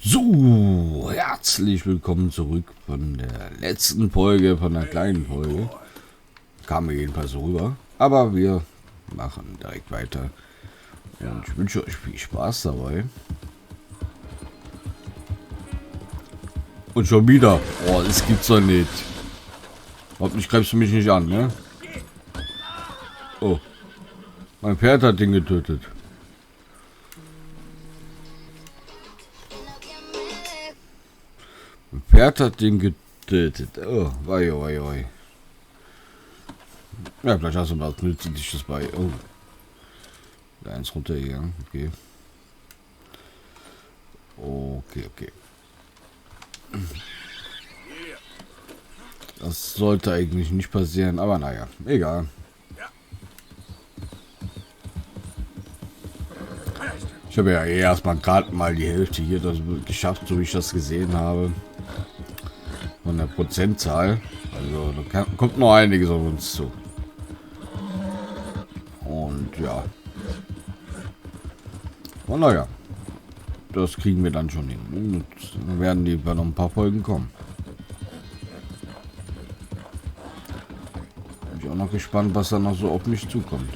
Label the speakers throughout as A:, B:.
A: So, herzlich willkommen zurück von der letzten Folge, von der kleinen Folge. Kam mir jedenfalls so rüber. Aber wir machen direkt weiter. Und ich wünsche euch viel Spaß dabei. Und schon wieder. Oh, das gibt's doch nicht. Hoffentlich greifst du mich nicht an, ne? Oh. Mein Pferd hat den getötet. Mein Pferd hat den getötet. Oh, wei, wei, wei. Ja, vielleicht hast du mal was Nützliches bei. Oh. Da eins runtergegangen. Okay. Okay. Das sollte eigentlich nicht passieren, aber naja, egal. Ich habe ja erstmal gerade mal die Hälfte hier das geschafft, so wie ich das gesehen habe. Von der Prozentzahl. Also da kommt noch einiges auf uns zu. Und ja. Und naja. Das kriegen wir dann schon hin. Und dann werden die bei noch ein paar Folgen kommen. Bin ich auch noch gespannt, was da noch so auf mich zukommt.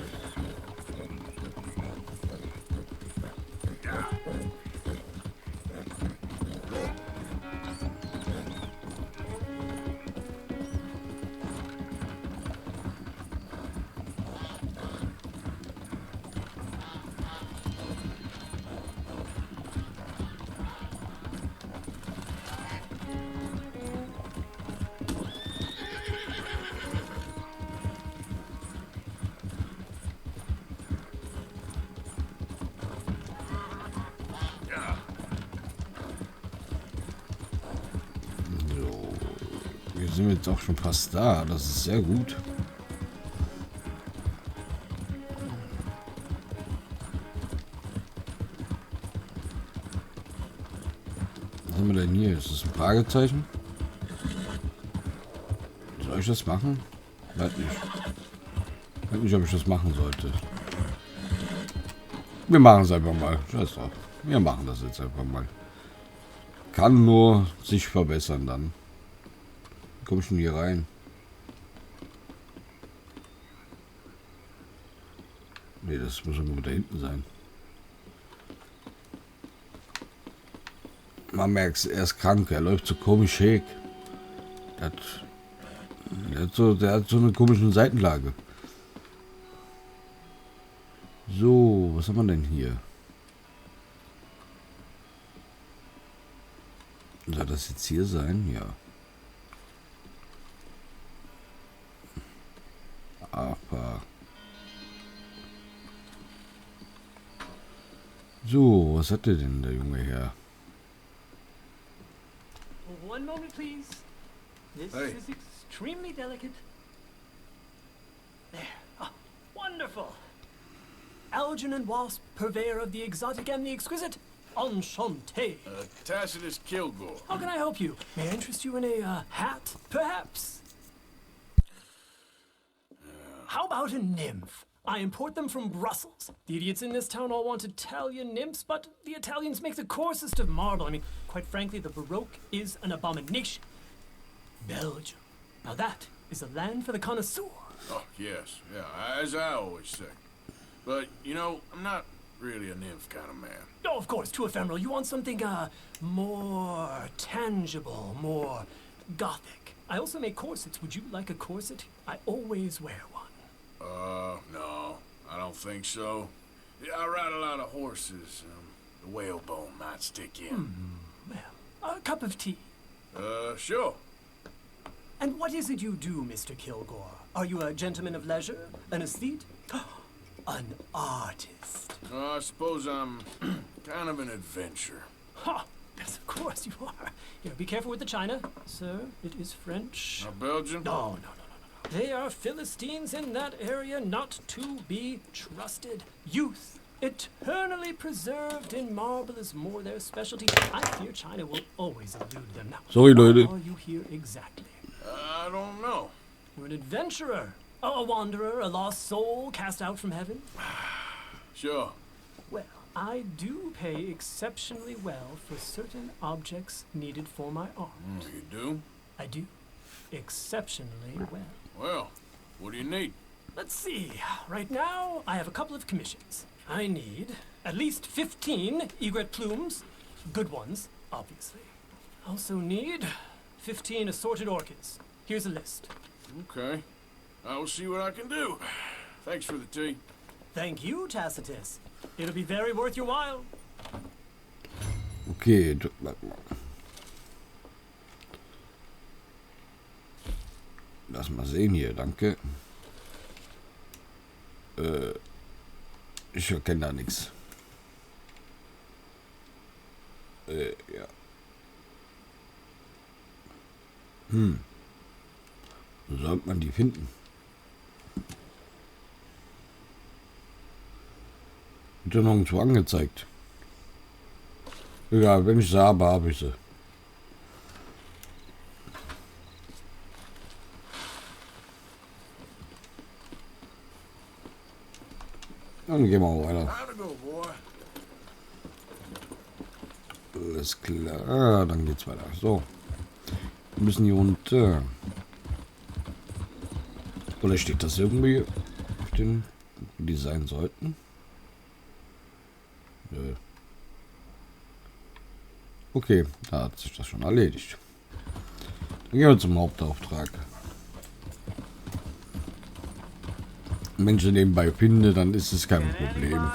A: Wir sind jetzt auch schon fast da. Das ist sehr gut. Was haben wir denn hier? Ist das ein Fragezeichen? Soll ich das machen? Weiß nicht. Weiß nicht, ob ich das machen sollte. Wir machen es einfach mal. Scheiß drauf. Wir machen das jetzt einfach mal. Kann nur sich verbessern dann. Komme ich schon hier rein? Nee, das muss irgendwo da hinten sein. Man merkt, er ist krank, er läuft so komisch schräg. Der hat so eine komische Seitenlage. So, was haben wir denn hier? Soll das jetzt hier sein? Ja. Aber. So, was hat der denn, der Junge her?
B: One moment, please. This is extremely delicate. There. Ah, wonderful. Algernon wasp, purveyor of the exotic and the exquisite. Enchanté.
C: Tacitus Kilgore.
B: How can I help you? May I interest you in a hat, perhaps? How about a nymph? I import them from Brussels. The idiots in this town all want Italian nymphs, but the Italians make the coarsest of marble. I mean, quite frankly, the Baroque is an abomination. Belgium. Now that is a land for the connoisseur.
C: Oh, yes. Yeah, as I always say. But, you know, I'm not really a nymph kind of man.
B: Oh, of course, too ephemeral. You want something, more tangible, more gothic. I also make corsets. Would you like a corset? I always wear one.
C: No, I don't think so. Yeah, I ride a lot of horses. The whalebone might stick in.
B: Well, a cup of tea.
C: Sure.
B: And what is it you do, Mr. Kilgore? Are you a gentleman of leisure? An aesthete? An artist?
C: I suppose I'm kind of an adventurer.
B: Ha! Yes, of course you are. Here, be careful with the china. Sir, it is French.
C: Not Belgian?
B: No. They are Philistines in that area, not to be trusted. Youth, eternally preserved in marble, is more their specialty. I fear China will always elude them. Now,
A: Sorry, Leute.
B: why are you here exactly?
C: I don't know.
B: You're an adventurer, a wanderer, a lost soul cast out from heaven.
C: Sure.
B: Well, I do pay exceptionally well for certain objects needed for my art.
C: You do?
B: I do. Exceptionally well.
C: Well, what do you need?
B: Let's see. Right now, I have a couple of commissions. I need at least 15 egret plumes. Good ones, obviously. Also need 15 assorted orchids. Here's a list.
C: Okay. I will see what I can do. Thanks for the tea.
B: Thank you, Tacitus. It'll be very worth your while.
A: Okay, bleib mal. Lass mal sehen hier, danke. Ich erkenne da nichts. Ja. Wo sollte man die finden? Wird ja nirgendwo angezeigt. Egal, wenn ich sie habe ich sie. Dann gehen wir mal weiter. Alles klar, dann geht's weiter. So. Wir müssen hier runter. Oder steht das irgendwie auf den, wie die sein sollten? Nö. Okay, da hat sich das schon erledigt. Dann gehen wir zum Hauptauftrag. Wenn ich nebenbei finde, dann ist es kein Problem.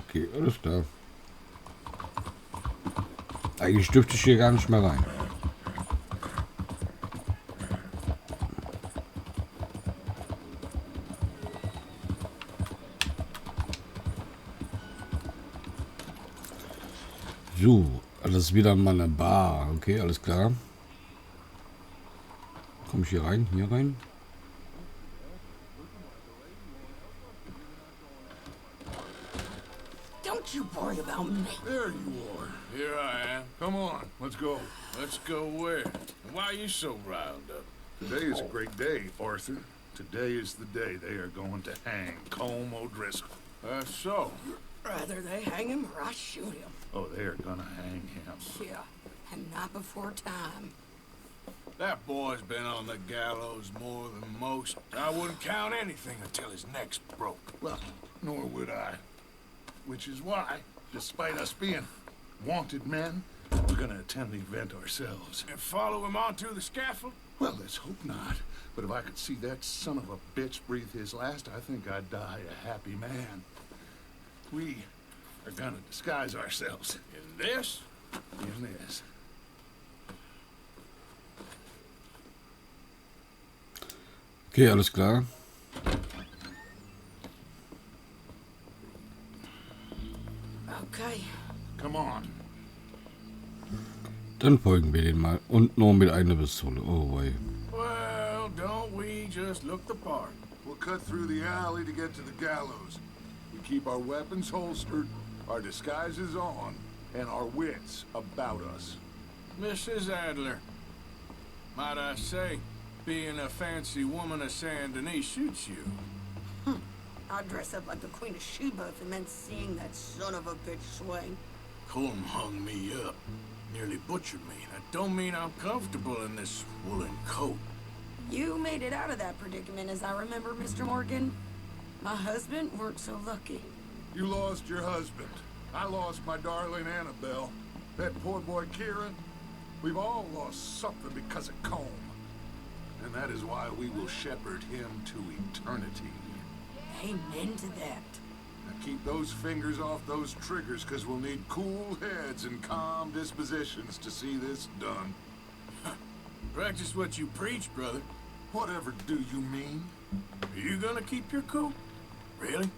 A: Okay, alles klar. Eigentlich dürfte ich hier gar nicht mehr rein. So, das ist wieder mal eine Bar. Okay, alles klar. Komme ich hier rein? Hier rein?
D: Don't you worry about me.
C: There you are. Here I am. Come on, let's go. Let's go where? And why are you so riled up?
E: Today is a great day, Arthur. Today is the day they are going to hang Colm O'Driscoll.
C: That's so.
D: Rather they hang him or I shoot him.
E: Oh, they are gonna hang him.
D: Yeah, and not before time.
C: That boy's been on the gallows more than most. I wouldn't count anything until his neck's broke.
E: Well, nor would I. Which is why, despite us being wanted men, we're gonna attend the event ourselves.
C: And follow him onto the scaffold?
E: Well, let's hope not. But if I could see that son of a bitch breathe his last, I think I'd die a happy man. We are gonna disguise ourselves.
C: In this?
E: In this.
A: Okay, alles klar.
D: Okay.
E: Come on.
A: Dann folgen wir den mal. Und nur mit einer Pistole. Oh, boy.
C: Well, don't we just look the part?
E: We'll cut through the alley to get to the gallows. We keep our weapons holstered, our disguises on, and our wits about us.
C: Mrs. Adler, might I say, being a fancy woman of Saint Denis suits you.
D: I'd dress up like the Queen of Sheba if it meant seeing that son of a bitch swing.
C: Colm hung me up, nearly butchered me. That don't mean I'm comfortable in this woolen coat.
D: You made it out of that predicament, as I remember, Mr. Morgan. My husband weren't so lucky.
E: You lost your husband. I lost my darling Annabelle. That poor boy Kieran. We've all lost something because of Colm. And that is why we will shepherd him to eternity.
D: Amen to that.
E: Now keep those fingers off those triggers, because we'll need cool heads and calm dispositions to see this done.
C: Practice what you preach, brother.
E: Whatever do you mean?
C: Are you gonna keep your cool? Really?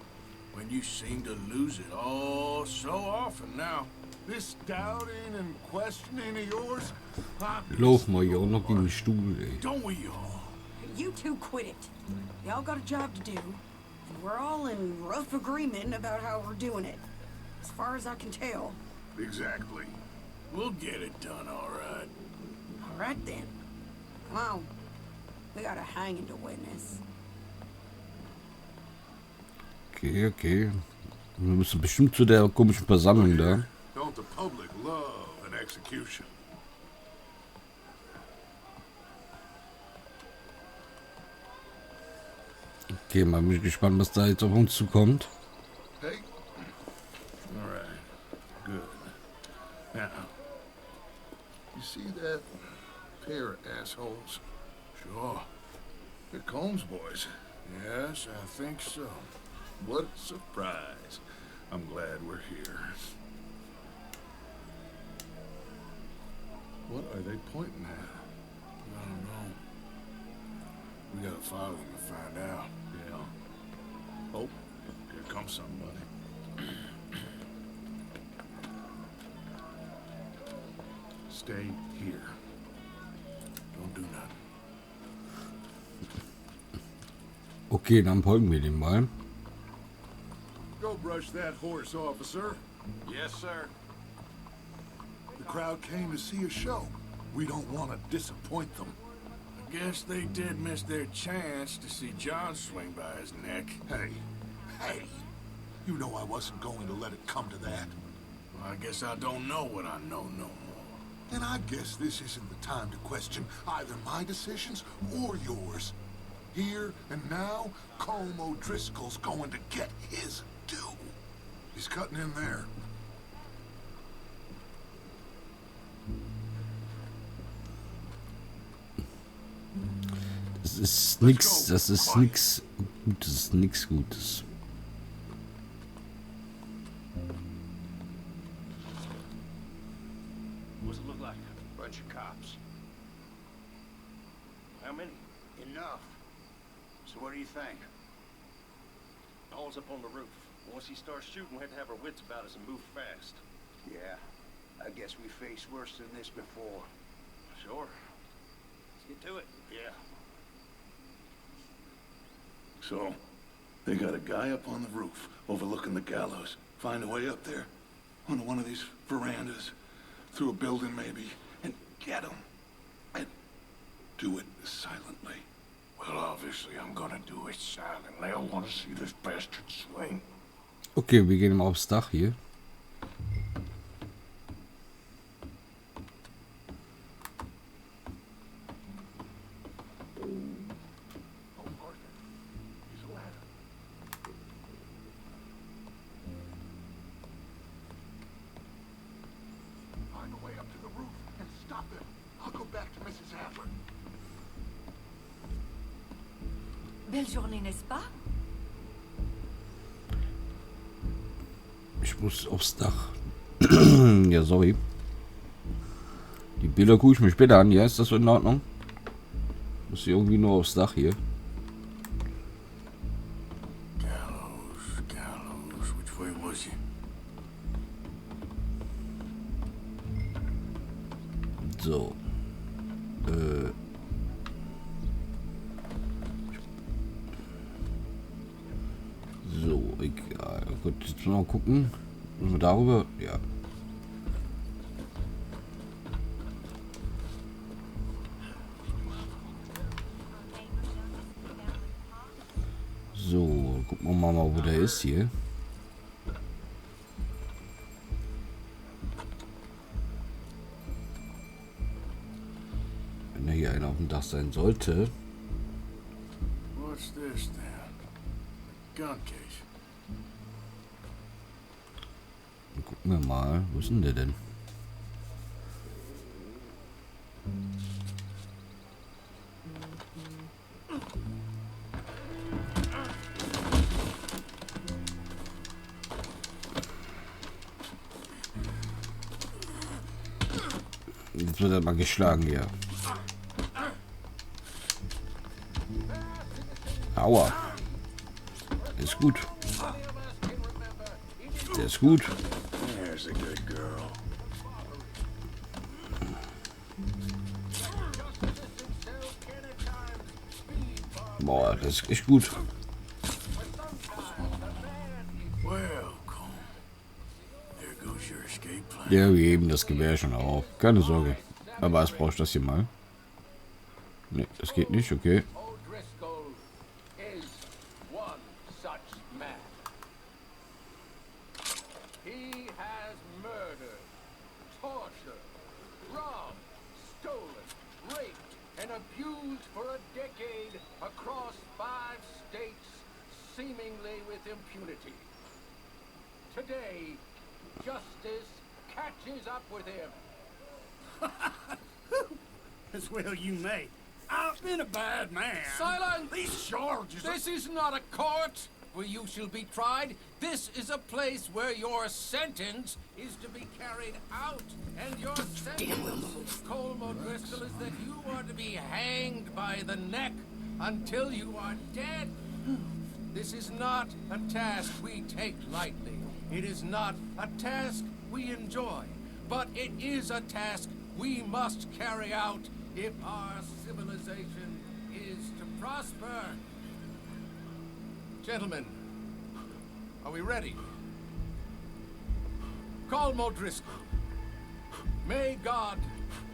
C: When you seem to lose it all so often now.
E: This doubting and questioning of yours?
A: Lauf mal hier auch noch gegen den Stuhl, ey.
C: Don't we all?
D: You two quit it. Y'all got a job to do, and we're all in rough agreement about how we're doing it. as far as I can tell.
E: Exactly.
C: We'll get it done, all right.
D: All right then. Come on. We got a hanging to witness.
A: Okay, okay. Wir müssen bestimmt zu der komischen Versammlung da.
E: Don't the public love an execution?
A: Okay, mal bin ich gespannt, was da jetzt auf uns zukommt.
E: Hey. All right. Good. Now, you see that pair of assholes?
C: Sure.
E: They're Combs boys.
C: Yes, I think so.
E: What a surprise. I'm glad we're here. What are they pointing at?
C: I don't know. We gotta follow them to find out.
E: Yeah. Oh, here comes somebody. Stay here.
C: Don't do nothing.
A: Okay, dann folgen wir dem mal.
E: Go brush that horse, officer.
C: Yes, sir.
E: The crowd came to see a show. We don't want to disappoint them.
C: I guess they did miss their chance to see John swing by his neck.
E: Hey, you know I wasn't going to let it come to that.
C: Well, I guess I don't know what I know no more.
E: And I guess this isn't the time to question either my decisions or yours. Here and now, Colm Driscoll's going to get his due. He's cutting in there.
A: Das ist nix Gutes, nix Gutes.
F: What's it look like? Bunch of cops. How many? Enough. So what do you think? All's up on the roof. Once he starts shooting, we have to have our wits about us and move fast.
G: Yeah, I guess we faced worse than this before.
F: Sure. Let's get to it. Yeah.
E: So, they got a guy up on the roof overlooking the gallows. Find a way up there, onto one of these verandas, through a building maybe, and get him. And do it silently.
C: Well, obviously I'm gonna do it silently. I want to see this bastard swing.
A: Okay, wir gehen mal aufs Dach hier.
E: Find a way up to the roof and stop him. I'll go back to Mrs. Adler.
H: Belle journée, n'est-ce pas?
A: Ich muss aufs Dach. Ja, sorry. Die Bilder gucke ich mir später an. Ja, ist das so in Ordnung? Muss hier irgendwie nur aufs Dach hier.
C: Gallows. Which way was he?
A: So. So, egal. Gut, jetzt mal gucken. Müssen wir darüber? Ja. So, gucken wir mal, wo der ist hier. Wenn da hier einer auf dem Dach sein sollte.
C: What's this then? Gun case.
A: Dann gucken wir mal. Wo ist denn der denn? Jetzt wird er mal geschlagen hier. Aua. Der ist gut. Der ist gut.
C: There's a good girl.
A: Boah, das ist echt gut.
C: Well, Colm.
A: Ja, wir heben das Gewehr schon auf. Keine Sorge. Aber was brauchst du das hier mal? Ne, das geht nicht, okay.
F: Driscoll is one such man. He has murdered, tortured, robbed, stolen, raped, and abused for a decade across 5 states, seemingly with impunity. Today, justice catches up with him.
I: As well you may. I've been a bad man.
F: Silence!
I: These charges are...
F: This is not a court where you shall be tried. This is a place where your sentence is to be carried out. And your sentence, Colmo Driscoll, is that you are to be hanged by the neck until you are dead. This is not a task we take lightly. It is not a task we enjoy. But it is a task we must carry out if our civilization is to prosper. Gentlemen, are we ready? Colmo Driscoll, may God,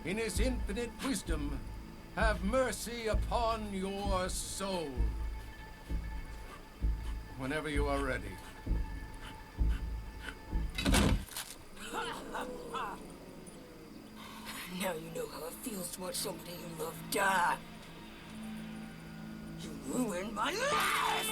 F: in his infinite wisdom, have mercy upon your soul. Whenever you are ready.
D: Now you know how it feels to watch somebody you love die. You ruined my life!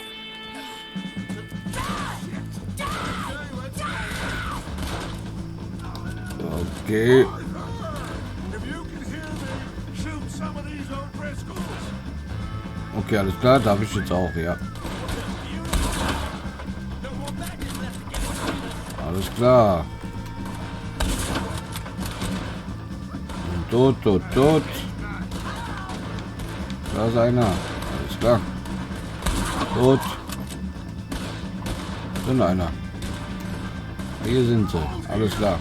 A: Okay.
E: If you can hear me, shoot some of these old Driscolls.
A: Okay, alles klar, darf ich jetzt auch, ja. Alles klar. Tot, tot, tot. Da ist einer. Alles klar. Tot. Sind einer. Hier sind sie. Alles klar.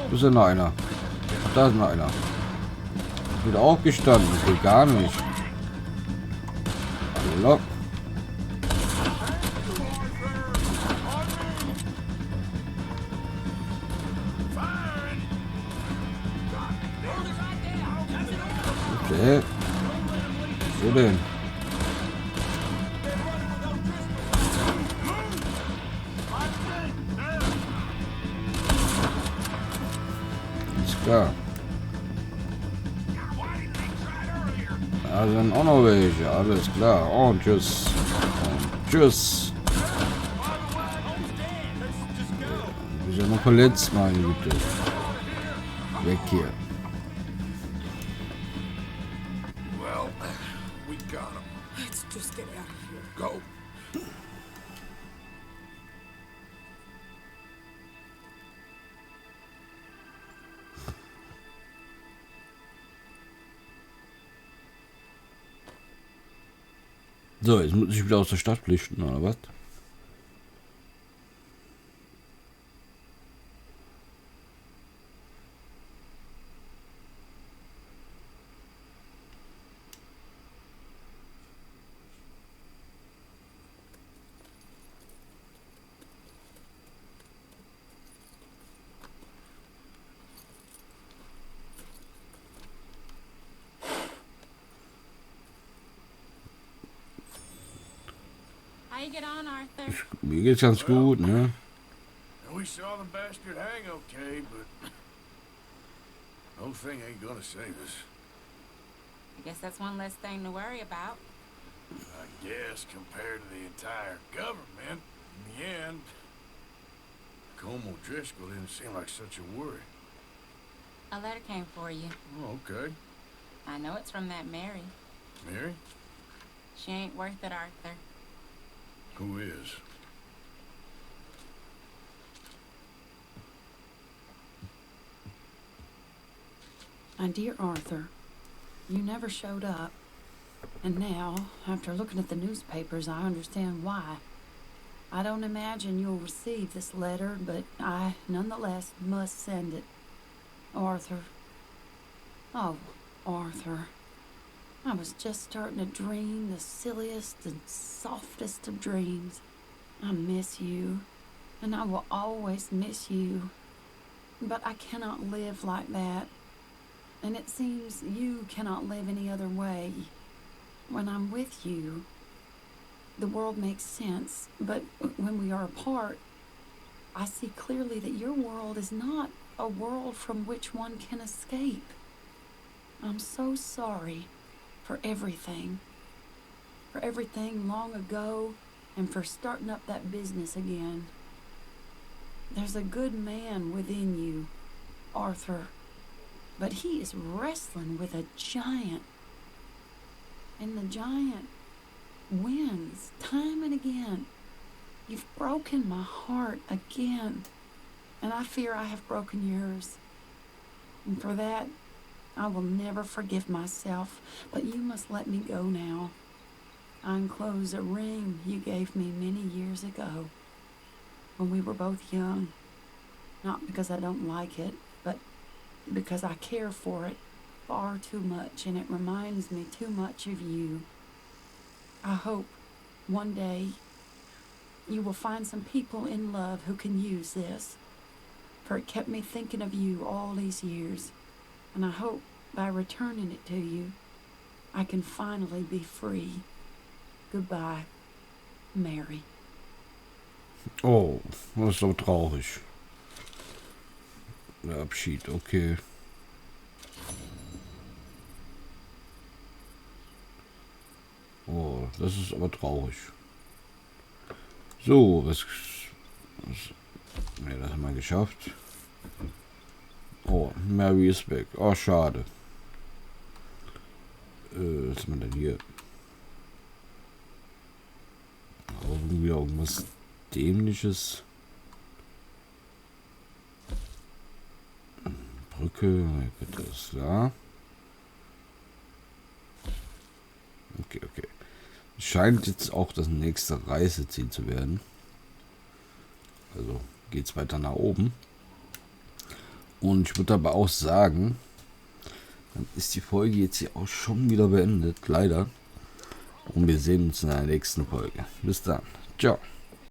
A: Da ist noch einer. Da ist noch einer. Wieder aufgestanden. Das geht gar nicht. Hallo. Okay. Wo denn? Ist klar. Da sind auch noch welche. Alles klar. Und tschüss. Und tschüss. Du bist ja noch verletzt, meine Güte. Weg hier.
E: Well, we got him.
D: Let's just get out of here.
E: Go.
A: So, jetzt muss ich wieder aus der Stadt flüchten, oder was?
J: How you get on, Arthur?
A: Mir geht's ganz gut, ne?
C: We saw the bastard hang okay, but the whole thing ain't gonna save us.
J: I guess that's one less thing to worry about.
C: I guess compared to the entire government, in the end, Como Driscoll didn't seem like such a worry.
J: A letter came for you.
C: Oh, okay.
J: I know it's from that Mary.
C: Mary?
J: She ain't worth it, Arthur.
C: Who is?
K: My dear Arthur, you never showed up. And now, after looking at the newspapers, I understand why. I don't imagine you'll receive this letter, but I nonetheless must send it. Arthur. Oh, Arthur. I was just starting to dream the silliest and softest of dreams. I miss you, and I will always miss you. But I cannot live like that, and it seems you cannot live any other way. When I'm with you, the world makes sense, but when we are apart, I see clearly that your world is not a world from which one can escape. I'm so sorry for everything long ago, and for starting up that business again. There's a good man within you, Arthur, but he is wrestling with a giant, and the giant wins time and again. You've broken my heart again, and I fear I have broken yours. And for that, I will never forgive myself, but you must let me go now. I enclose a ring you gave me many years ago, when we were both young. Not because I don't like it, but because I care for it far too much, and it reminds me too much of you. I hope one day you will find some people in love who can use this, for it kept me thinking of you all these years, and I hope by returning it to you, I can finally be free. Goodbye, Mary.
A: Oh, das ist aber traurig. Der Abschied, okay. Oh, das ist aber traurig. So, was ne, das haben wir geschafft. Oh, Mary ist weg. Oh, schade. Was haben wir denn hier? Irgendwie irgendwas Dämliches. Brücke, bitte ist da. Okay. Scheint jetzt auch das nächste Reiseziel zu werden. Also geht's weiter nach oben. Und ich würde aber auch sagen, dann ist die Folge jetzt hier auch schon wieder beendet, leider. Und wir sehen uns in der nächsten Folge. Bis dann. Ciao.